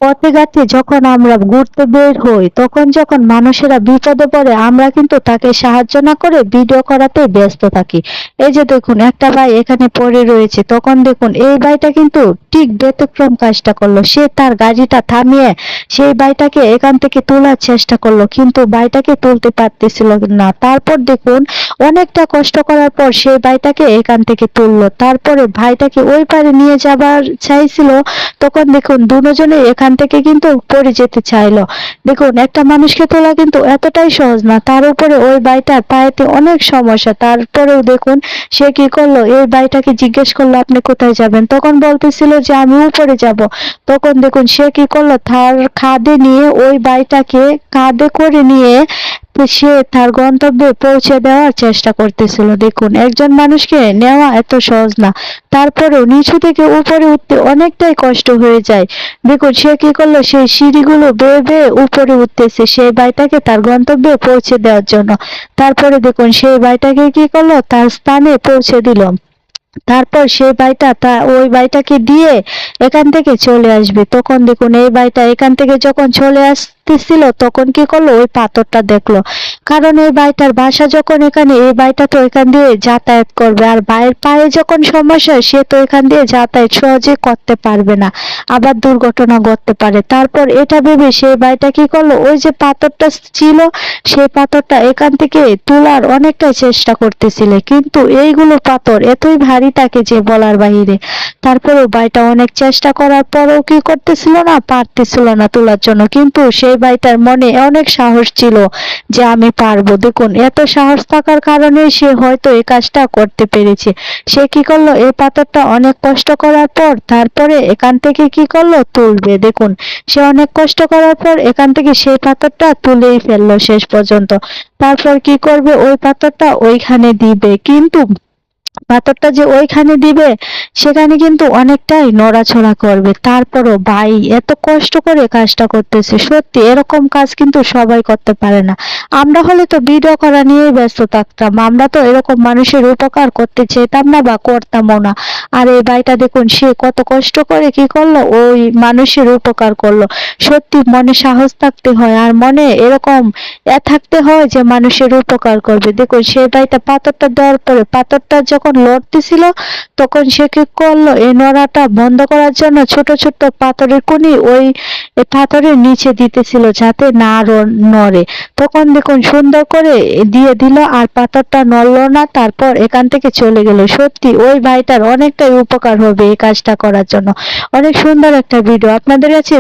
পথে ঘাটে যখন আমরা ঘুরতে বের হই তখন যখন মানুষেরা বিপদে পড়ে আমরা কিন্তু তাকে সাহায্য না করে ভিডিও করাতে ব্যস্ত থাকি। এই যে দেখুন একটা ভাই এখানে পড়ে রয়েছে, তখন দেখুন এই ভাইটা কিন্তু ঠিক ব্যতিক্রম কাজটা করলো। সে তার গাড়িটা থামিয়ে সেই ভাইটাকে এখান থেকে তোলার চেষ্টা করলো, কিন্তু ভাইটাকে তুলতে পারতেছিল না। তারপর দেখুন অনেকটা কষ্ট করার পর সেই ভাইটাকে এখান থেকে তুললো। তারপরে ভাইটাকে ওই পারে নিয়ে যাবার চাইছিল, তখন দেখুন দুজনে এখান থেকে কিন্তু পড়ে যেতে চাইলো। দেখুন একটা মানুষকে তোলা কিন্তু এতটাই সহজ না, তার উপরে ওই ভাইটার পায়েতে অনেক সমস্যা। তারপরেও দেখুন সে কি করলো, এই ভাইটাকে জিজ্ঞেস করলো আপনি কোথায় যাবেন, তখন বলতেছিল যে আমি উপরে যাব। তখন দেখুন সে কি করলো, তার কাঁধে নিয়ে ওই ভাইটাকে কাঁধে করে নিয়ে সে তার গন্তব্যে পৌঁছে দেওয়ার চেষ্টা করতেছিল। দেখুন একজন মানুষকে নেওয়া এত সহজ না, তারপরেও নিচু থেকে উপরে উঠতে অনেকটাই কষ্ট হয়ে যায়। দেখুন সে কি করলো, সেই সিঁড়িগুলো বেয়ে বেয়ে উপরে উঠতেছে সেই ভাইটাকে তার গন্তব্যে পৌঁছে দেওয়ার জন্য। তারপরে দেখুন সেই ভাইটাকে কি করলো, তার স্থানে পৌঁছে দিল। তারপর সেই ভাইটা ওই ভাইটাকে দিয়ে এখান থেকে চলে আসবে। তখন দেখুন এই ভাইটা এখান থেকে যখন চলে আসতেছিল তখন কি করলো, ওই পাথরটা দেখলো। কারণ এই ভাইটার বাসা যখন এখানে, এই ভাইটা তো এখান দিয়ে যাতায়াত করবে, আর ভাইয়ের পায়ে যখন সমস্যা সে তো এখান দিয়ে যাতায়াত সহজে করতে পারবে না, আবার দুর্ঘটনা ঘটতে পারে। তারপর এটা ভেবে সেই ভাইটা কি করলো, ওই যে পাথরটা ছিল সেই পাথরটা এখান থেকে তোলার অনেকটাই চেষ্টা করতেছিল, কিন্তু এইগুলো পাথর এতই ভারী থাকে যে বলার বাহিরে। তারপরেও ভাইটা অনেক চেষ্টা করার পরেও কি করতেছিল না, পারতেছিল না তোলার জন্য, কিন্তু সেই ভাইটার মনে অনেক সাহস ছিল যে আমি পারবো। দেখুন এত সাহস থাকার কারণে সে হয়তো এই কাজটা করতে পেরেছে। সে কি করলো, এই পাথরটা অনেক কষ্ট করার পর তারপরে এখান থেকে কি করলো, তুলবে। দেখুন সে অনেক কষ্ট করার পর এখান থেকে সেই পাথরটা তুলেই ফেললো শেষ পর্যন্ত। তারপর কি করবে, ওই পাথরটা ওইখানে দিবে, কিন্তু পাথরটা যে ওইখানে দিবে সেখানে কিন্তু অনেকটাই নড়াচড়া করবে। তারপরও ভাই এত কষ্ট করে কাজটা করতেছে, সত্যি এরকম কাজ কিন্তু সবাই করতে পারে না। আমরা হলে তো ভিডিও করা নিয়েই ব্যস্ত থাকতাম, আমরা তো এরকম মানুষের উপকার করতে চেতাম না বা করতামও না। আর এই ভাইটা দেখুন সে কত কষ্ট করে কি করলো, ওই মানুষের উপকার করলো। সত্যি মনে সাহস থাকতে হয়, আর মনে এরকম থাকতে হয় যে মানুষের উপকার করবে। দেখুন সেই ভাইটা পাথরটা দেওয়ার পরে পাথরটা যখন লড়তেছিল তখন সে কি করলো, এই নড়াটা বন্ধ করার জন্য ছোট ছোট পাথরের কুনি ওই পাথরের নিচে দিতেছিল যাতে না নড়ে। তখন দেখুন সুন্দর করে দিয়ে দিল আর পাথরটা নড়লো না, তারপর এখান থেকে চলে গেল। সত্যি ওই ভাইটার অনেকটাই উপকার হবে এই কাজটা করার জন্য। অনেক সুন্দর একটা ভিডিও আপনাদের কাছে